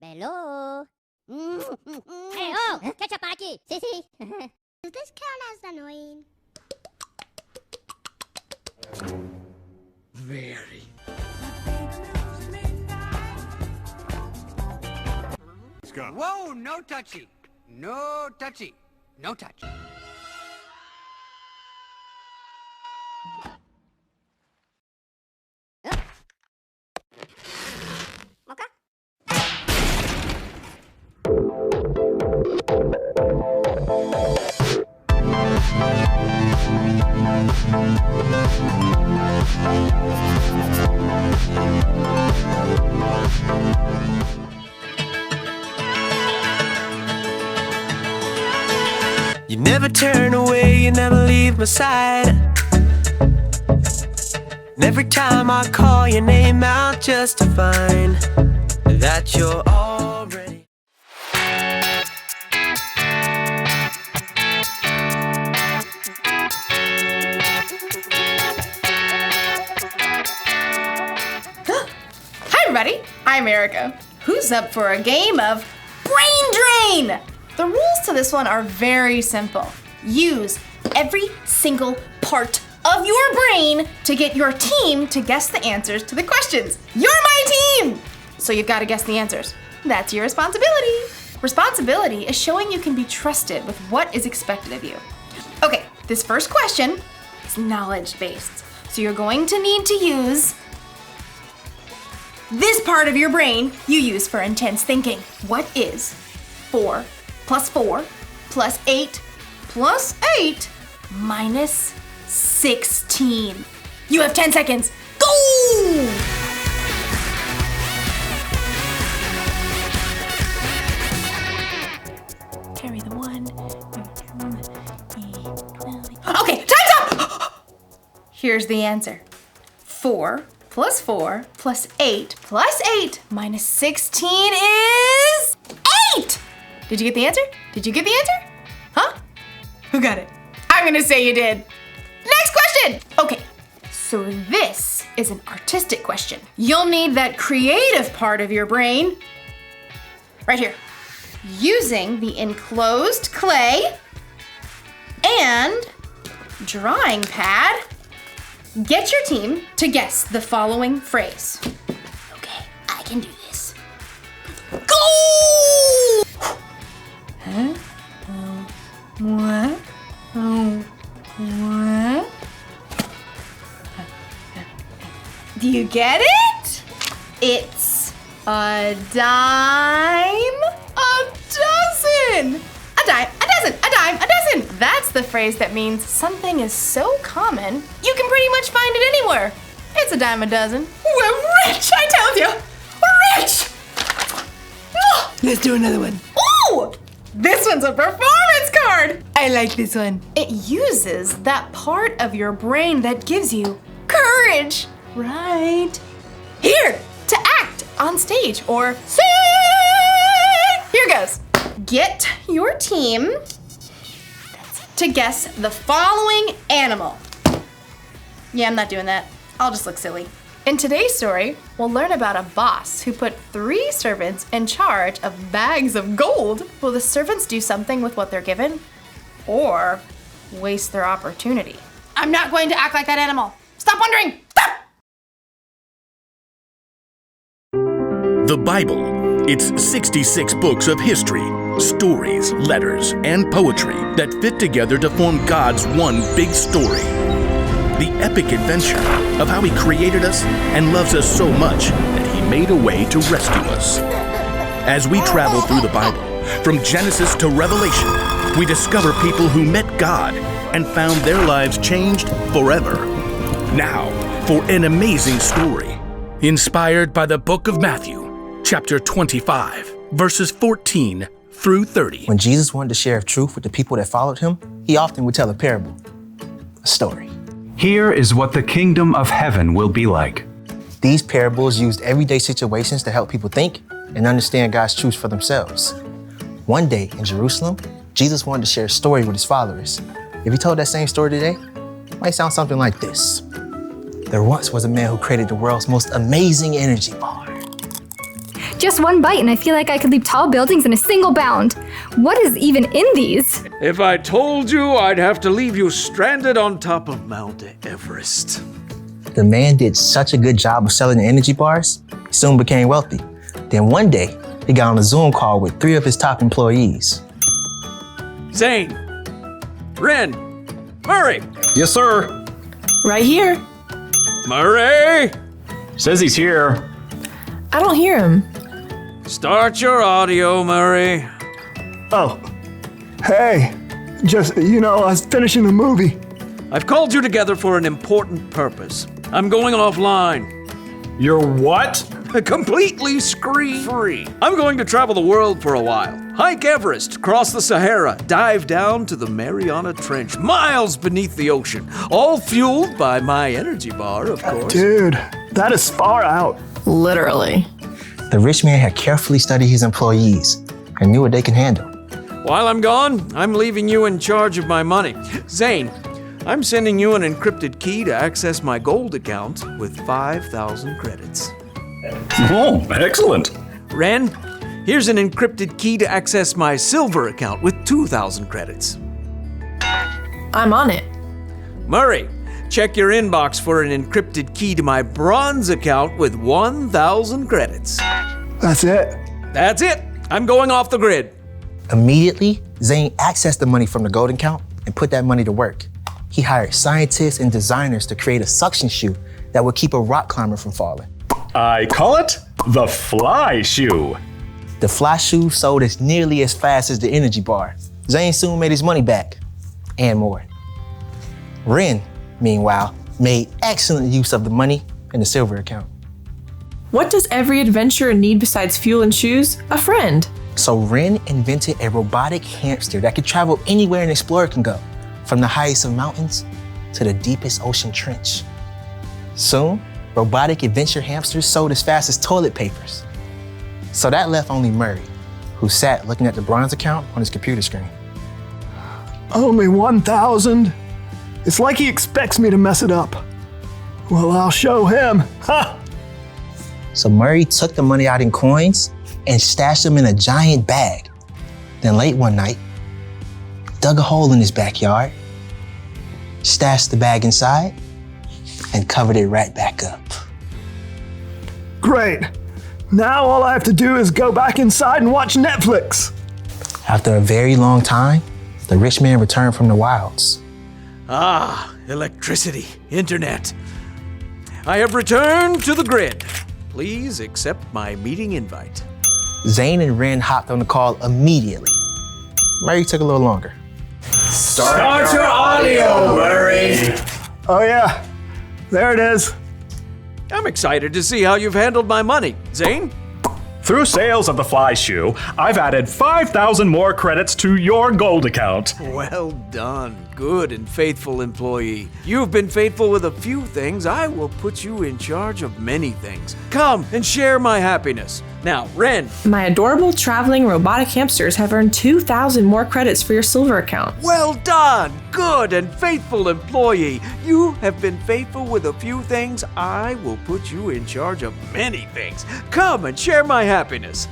Hello? Hey, oh! Ketchup Maki! Sissy! Does this count as annoying? Very. Scott. Whoa, no touchy. No touchy. No touch. Mocha? You never turn away, you never leave my side. And every time I call your name out just to find that you're already. Hi everybody, I'm Erica. Who's up for a game of Brain Drain? The rules to this one are very simple. Use every single part of your brain to get your team to guess the answers to the questions. You're my team! So you've got to guess the answers. That's your responsibility. Responsibility is showing you can be trusted with what is expected of you. Okay, this first question is knowledge-based. So you're going to need to use this part of your brain you use for intense thinking. What is 4 plus 4 plus 8 plus 8 minus 16? You have 10 seconds. Go! Carry the 1. Okay, time's up! Here's the answer. 4 plus 4 plus 8 plus 8 minus 16 is 8! Did you get the answer? Did you get the answer? Huh? Who got it? I'm gonna say you did. Next question! Okay, so this is an artistic question. You'll need that creative part of your brain right here. Using the enclosed clay and drawing pad, get your team to guess the following phrase. Okay, I can do this. Go! Huh? What? What? Do you get it? It's a dime a dozen. A dime a dozen. A dime a dozen. That's the phrase that means something is so common you can pretty much find it anywhere. It's a dime a dozen. We're rich, I tell you. We're rich. Oh. Let's do another one. Ooh! This one's a performance card! I like this one. It uses that part of your brain that gives you courage. Right here to act on stage or sing. Here goes. Get your team to guess the following animal. Yeah, I'm not doing that. I'll just look silly. In today's story, we'll learn about a boss who put 3 servants in charge of bags of gold. Will the servants do something with what they're given or waste their opportunity? I'm not going to act like that animal. Stop wondering. Stop! The Bible. It's 66 books of history, stories, letters, and poetry that fit together to form God's one big story. The epic adventure of how He created us and loves us so much that He made a way to rescue us. As we travel through the Bible, from Genesis to Revelation, we discover people who met God and found their lives changed forever. Now, for an amazing story, inspired by the book of Matthew, chapter 25, verses 14 through 30. When Jesus wanted to share truth with the people that followed him, he often would tell a parable, a story. Here is what the kingdom of heaven will be like. These parables used everyday situations to help people think and understand God's truth for themselves. One day in Jerusalem, Jesus wanted to share a story with his followers. If he told that same story today, it might sound something like this. There once was a man who created the world's most amazing energy bar. Just one bite and I feel like I could leap tall buildings in a single bound. What is even in these? If I told you, I'd have to leave you stranded on top of Mount Everest. The man did such a good job of selling the energy bars, he soon became wealthy. Then one day, he got on a Zoom call with 3 of his top employees. Zane, Ren, Murray. Yes, sir. Right here. Murray! Says he's here. I don't hear him. Start your audio, Murray. Oh. Hey. Just, I was finishing the movie. I've called you together for an important purpose. I'm going offline. You're what? Completely screen-free. I'm going to travel the world for a while. Hike Everest, cross the Sahara, dive down to the Mariana Trench, miles beneath the ocean, all fueled by my energy bar, of course. Dude, that is far out. Literally. The rich man had carefully studied his employees and knew what they can handle. While I'm gone, I'm leaving you in charge of my money. Zane, I'm sending you an encrypted key to access my gold account with 5,000 credits. Oh, excellent. Ren, here's an encrypted key to access my silver account with 2,000 credits. I'm on it. Murray, check your inbox for an encrypted key to my bronze account with 1,000 credits. That's it? That's it. I'm going off the grid. Immediately, Zane accessed the money from the gold account and put that money to work. He hired scientists and designers to create a suction shoe that would keep a rock climber from falling. I call it the fly shoe. The fly shoe sold as nearly as fast as the energy bar. Zane soon made his money back, and more. Ren, meanwhile, made excellent use of the money in the silver account. What does every adventurer need besides fuel and shoes? A friend. So Ren invented a robotic hamster that could travel anywhere an explorer can go, from the highest of mountains to the deepest ocean trench. Soon, robotic adventure hamsters sold as fast as toilet papers. So that left only Murray, who sat looking at the bronze account on his computer screen. Only 1,000? It's like he expects me to mess it up. Well, I'll show him. Ha! So Murray took the money out in coins and stashed them in a giant bag. Then late one night, dug a hole in his backyard, stashed the bag inside, and covered it right back up. Great. Now all I have to do is go back inside and watch Netflix. After a very long time, the rich man returned from the wilds. Ah, electricity, internet. I have returned to the grid. Please accept my meeting invite. Zane and Ren hopped on the call immediately. Murray took a little longer. Start your audio, Murray. Oh yeah, there it is. I'm excited to see how you've handled my money. Zane? Through sales of the fly shoe, I've added 5,000 more credits to your gold account. Well done, good and faithful employee. You've been faithful with a few things. I will put you in charge of many things. Come and share my happiness. Now, Ren. My adorable traveling robotic hamsters have earned 2,000 more credits for your silver account. Well done, good and faithful employee. You have been faithful with a few things. I will put you in charge of many things. Come and share my happiness.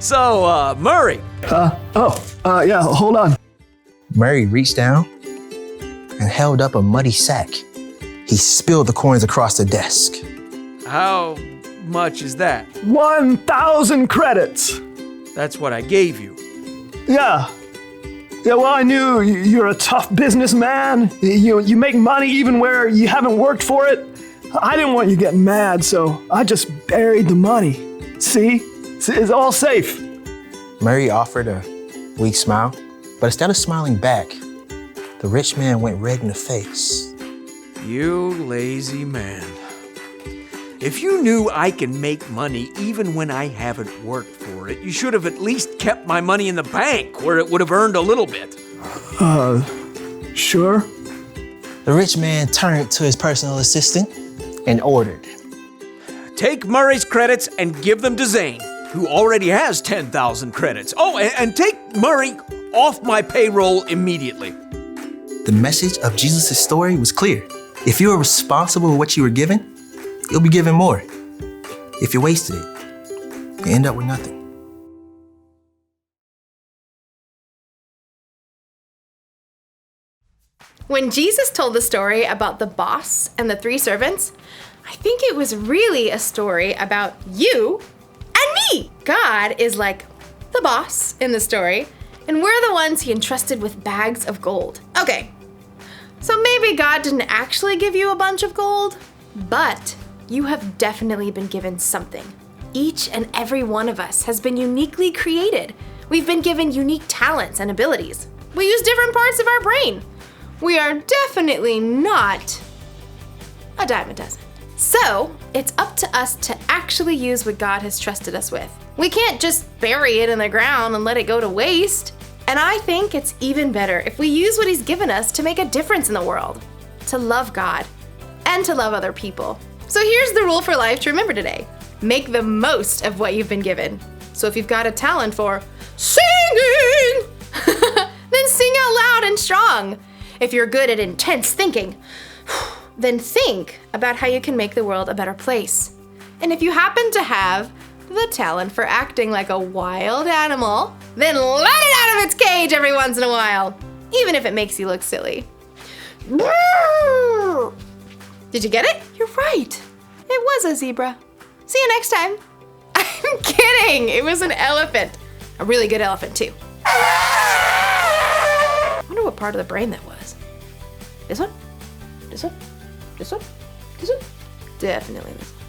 So, Murray. Yeah, hold on. Murray reached down and held up a muddy sack. He spilled the coins across the desk. How much is that? 1,000 credits. That's what I gave you. Yeah. Yeah, well, I knew you're a tough businessman. You make money even where you haven't worked for it. I didn't want you getting mad, so I just buried the money. See? It's all safe. Murray offered a weak smile, but instead of smiling back, the rich man went red in the face. You lazy man. If you knew I can make money even when I haven't worked for it, you should have at least kept my money in the bank where it would have earned a little bit. Sure. The rich man turned to his personal assistant and ordered. Take Murray's credits and give them to Zane, who already has 10,000 credits. Oh, and take Murray off my payroll immediately. The message of Jesus' story was clear. If you are responsible for what you were given, you'll be given more. If you wasted it, you end up with nothing. When Jesus told the story about the boss and the 3 servants, I think it was really a story about you and me. God is like the boss in the story, and we're the ones he entrusted with bags of gold. Okay, so maybe God didn't actually give you a bunch of gold, but you have definitely been given something. Each and every one of us has been uniquely created. We've been given unique talents and abilities. We use different parts of our brain. We are definitely not a dime a dozen. So, it's up to us to actually use what God has trusted us with. We can't just bury it in the ground and let it go to waste. And I think it's even better if we use what He's given us to make a difference in the world, to love God, and to love other people. So here's the rule for life to remember today. Make the most of what you've been given. So if you've got a talent for singing, then sing out loud and strong. If you're good at intense thinking, then think about how you can make the world a better place. And if you happen to have the talent for acting like a wild animal, then let it out of its cage every once in a while, even if it makes you look silly. Did you get it? You're right. It was a zebra. See you next time. I'm kidding. It was an elephant. A really good elephant, too. I wonder what part of the brain that was. This one? This one? This one? This one? Definitely this one.